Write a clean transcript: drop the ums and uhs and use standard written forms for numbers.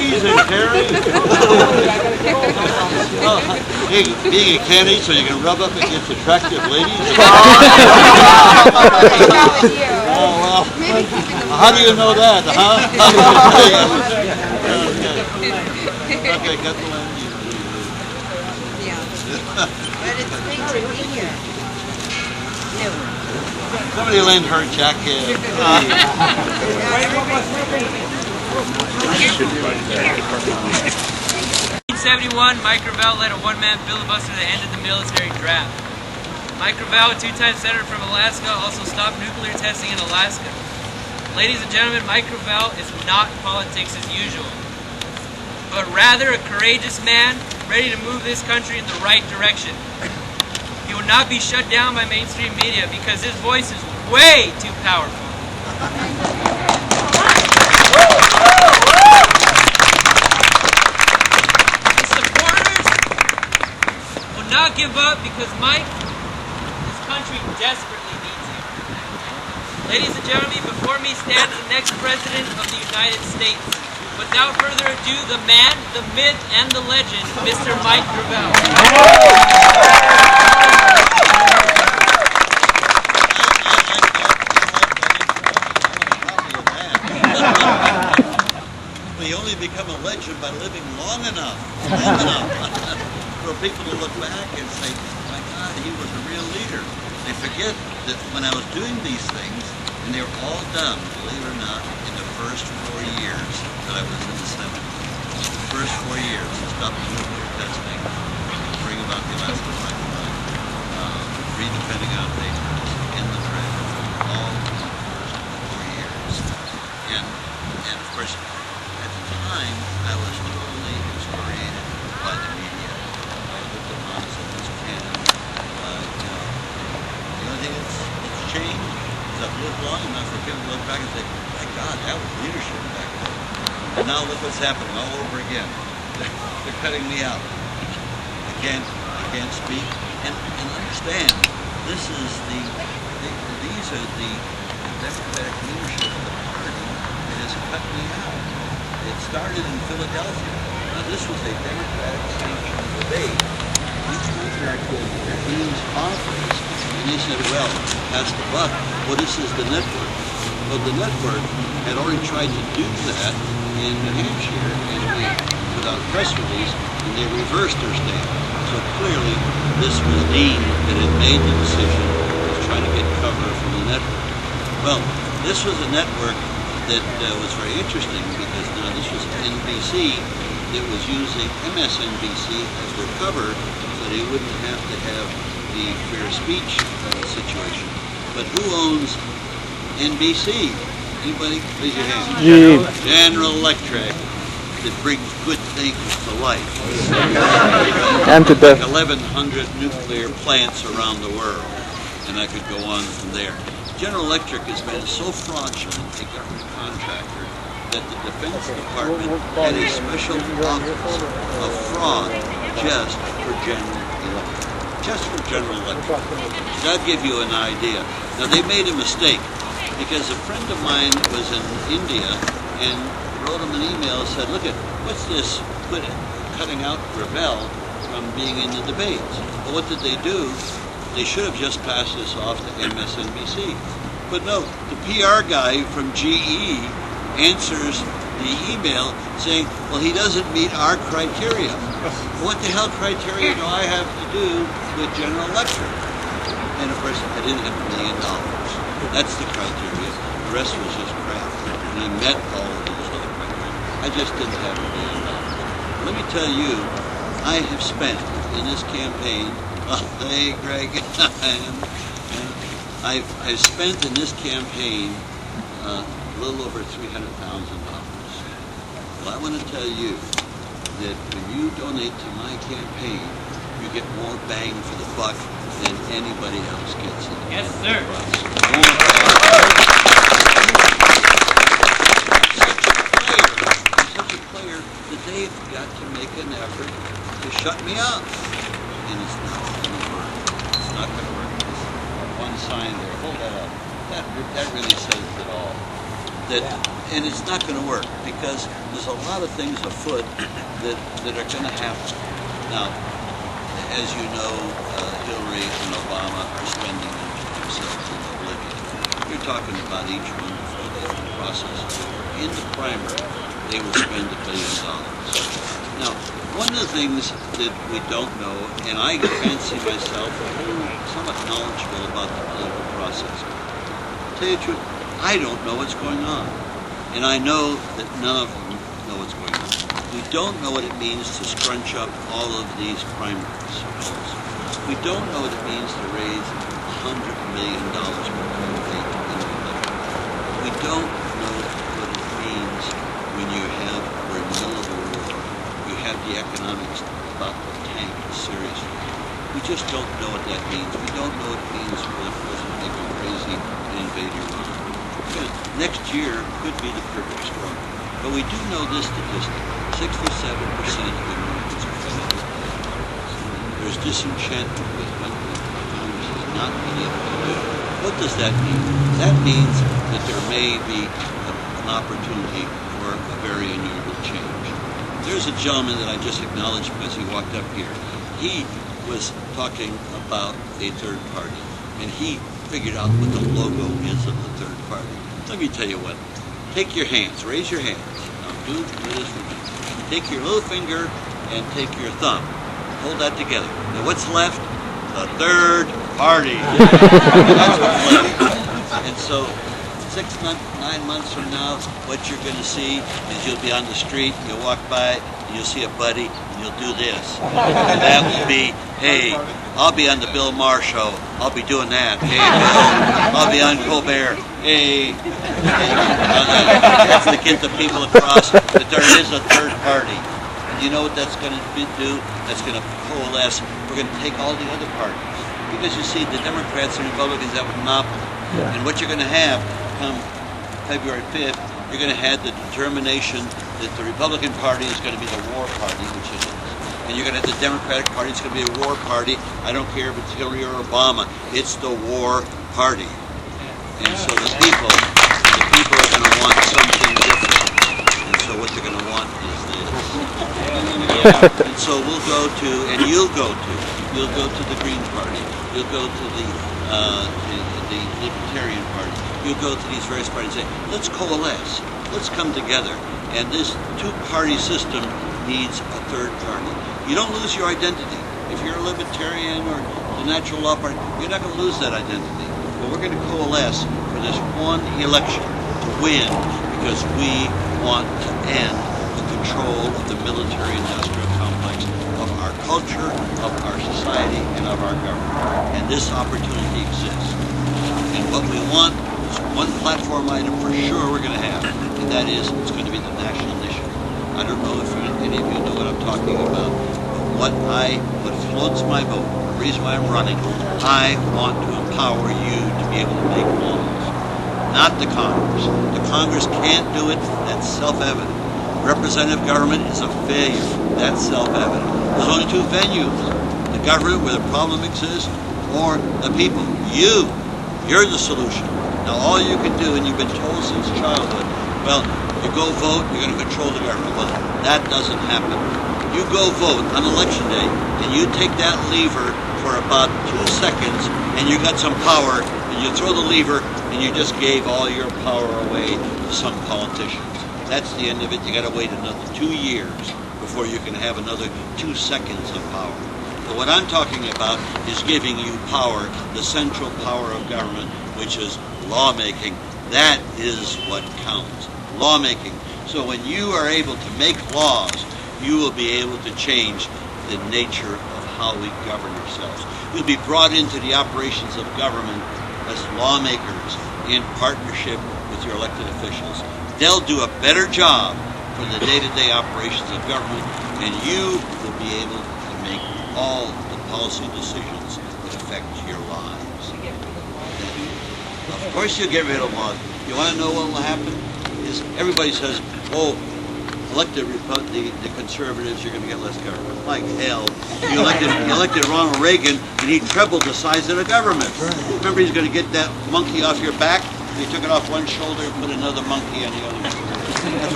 ladies and Kerry. Hey, being a candidate so you can rub up against attractive ladies? Oh, well. How do you know that, huh? Okay, got the land. Yeah. But it's great to be here. Somebody lend her jacket. 1971, Mike Gravel led a one-man filibuster that ended the military draft. Mike Gravel, a two-time senator from Alaska, also stopped nuclear testing in Alaska. Ladies and gentlemen, Mike Gravel is not politics as usual, but rather a courageous man ready to move this country in the right direction. He will not be shut down by mainstream media because his voice is way too powerful. His supporters will not give up because Mike, this country desperately needs him. Ladies and gentlemen, before me stands the next president of the United States. Without further ado, the man, the myth, and the legend, Mr. Mike Gravel. We only become a legend by living long enough for people to look back and say, my God, he was a real leader. They forget that when I was doing these things, and they were all done, believe it or not, in the first 4 years that I was in the Senate. The first 4 years, to stop nuclear testing, bring about the Alaska pipeline, redefending our papers, in the draft, all in the first 4 years. And of course, at the time, I was totally excoriated by the media. I looked upon as a loose cannon. The only thing that's changed is I've lived long enough for people to look back and say, my God, that was leadership back then. And now look what's happening all over again. They're cutting me out. I can't speak. And understand, these are the Democratic leadership of the party that has cut me out. It started in Philadelphia. Now this was a Democratic sanctioned debate. Each contacted the Dean's office, and he said, well, pass the buck. Well, this is the network. Well, the network had already tried to do that in New Hampshire, and we put out a press release, and they reversed their stand. So clearly, this was Dean that had made the decision of trying to get cover from the network. Well, this was a network that was very interesting because now this was NBC that was using MSNBC as their cover so they wouldn't have to have the fair speech situation. But who owns NBC? Anybody? Raise your hand. General Electric, that brings good things to life. And to death. 1,100 nuclear plants around the world, and I could go on from there. General Electric has been so fraudulent, a government contractor, that the Defense Department had a special office of fraud just for General Electric. Just for General Electric. That'll give you an idea. Now, they made a mistake because a friend of mine was in India and wrote him an email and said, look at, what's this cutting out Gravel from being in the debates? Well, what did they do? They should have just passed this off to MSNBC. But no, the PR guy from GE answers the email saying, well, he doesn't meet our criteria. Well, what the hell criteria do I have to do with General Electric? And of course, I didn't have $1 million. That's the criteria. The rest was just crap. And I met all of those other criteria. I just didn't have $1 million. Let me tell you, I have spent in this campaign, hey Greg, I've spent in this campaign a little over $300,000. Well, I want to tell you that when you donate to my campaign, you get more bang for the buck than anybody else gets. Yes, sir. Such a player that they've got to make an effort to shut me up. And it's not going to work. It's not going to work. One sign there. Hold that up. That really says it all. and it's not going to work because there's a lot of things afoot that are going to happen. Now, as you know, Hillary and Obama are spending themselves in oblivion. You're talking about each one before the process is over. In the primary, they will spend $1 billion. Now, one of the things that we don't know, and I fancy myself somewhat knowledgeable about the political process. To tell you the truth, I don't know what's going on. And I know that none of them know what's going on. We don't know what it means to scrunch up all of these primaries. We don't know what it means to raise $100 million per candidate in the election. We don't know what it means when you have, we're in the middle of a war, you have the economics about to tank seriously. We just don't know what that means. We don't know what it means for the president to go crazy and invade Iran. Because next year could be the perfect storm. But we do know this statistic. 67% of Americans are fed up. There's disenchantment with what Congress has not been able to do. What does that mean? That means that there may be an opportunity for a very unusual change. There's a gentleman that I just acknowledged because he walked up here. He was talking about a third party, and he figured out what the logo is of the third party. Let me tell you what. Take your hands. Raise your hands. Now do this for me. Take your little finger and take your thumb. Hold that together. Now what's left? The third party. That's what's left. And so 9 months from now, what you're going to see is you'll be on the street, you'll walk by, and you'll see a buddy, and you'll do this. And that will be, hey, I'll be on the Bill Maher show. I'll be doing that. Hey, Bill, I'll be on Colbert. Hey. That's to get the people across that there is a third party. And you know what that's going to do? That's going to coalesce. We're going to take all the other parties. Because you see, the Democrats and Republicans have a monopoly. Yeah. And what you're going to have come February 5th, you're going to have the determination that the Republican Party is going to be the war party, which it is. And you're going to have the Democratic Party, it's going to be a war party. I don't care if it's Hillary or Obama, it's the war party. And so the people are going to want something different. And so what they're going to want is this. And so we'll go to, and you'll go to the Green Party, you'll go to the Libertarian Party, you'll go to these various parties and say, let's coalesce, let's come together. And this two-party system needs a third party. You don't lose your identity. If you're a Libertarian or the Natural Law Party, you're not going to lose that identity. But we're going to coalesce for this one election to win because we want to end the control of the military-industrial complex of our culture, of our society, and of our government. And this opportunity exists. And what we want is one platform item for sure we're going to have, and that is it's going to be the national initiative. I don't know if any of you know what I'm talking about, but what floats my boat, the reason why I'm running, I want to empower you to be able to make laws, not the Congress. The Congress can't do it, that's self-evident. Representative government is a failure, that's self-evident. There's only two venues, the government where the problem exists, or the people. You're the solution. Now all you can do, and you've been told since childhood, well, you go vote, you're going to control the government. Well, that doesn't happen. You go vote on election day, and you take that lever for about 2 seconds, and you got some power, and you throw the lever, and you just gave all your power away to some politicians. That's the end of it. You got to wait another 2 years before you can have another 2 seconds of power. But what I'm talking about is giving you power, the central power of government, which is lawmaking. That is what counts. Lawmaking. So when you are able to make laws, you will be able to change the nature of how we govern ourselves. You'll be brought into the operations of government as lawmakers in partnership with your elected officials. They'll do a better job for the day-to-day operations of government, and you will be able to make all the policy decisions that affect your lives. Of course you get rid of laws. You want to know what will happen? Is everybody says, oh, elect the conservatives, you're going to get less government. Like hell. You elected Ronald Reagan, and he trebled the size of the government. Remember, he's going to get that monkey off your back, They took it off one shoulder and put another monkey on the other shoulder.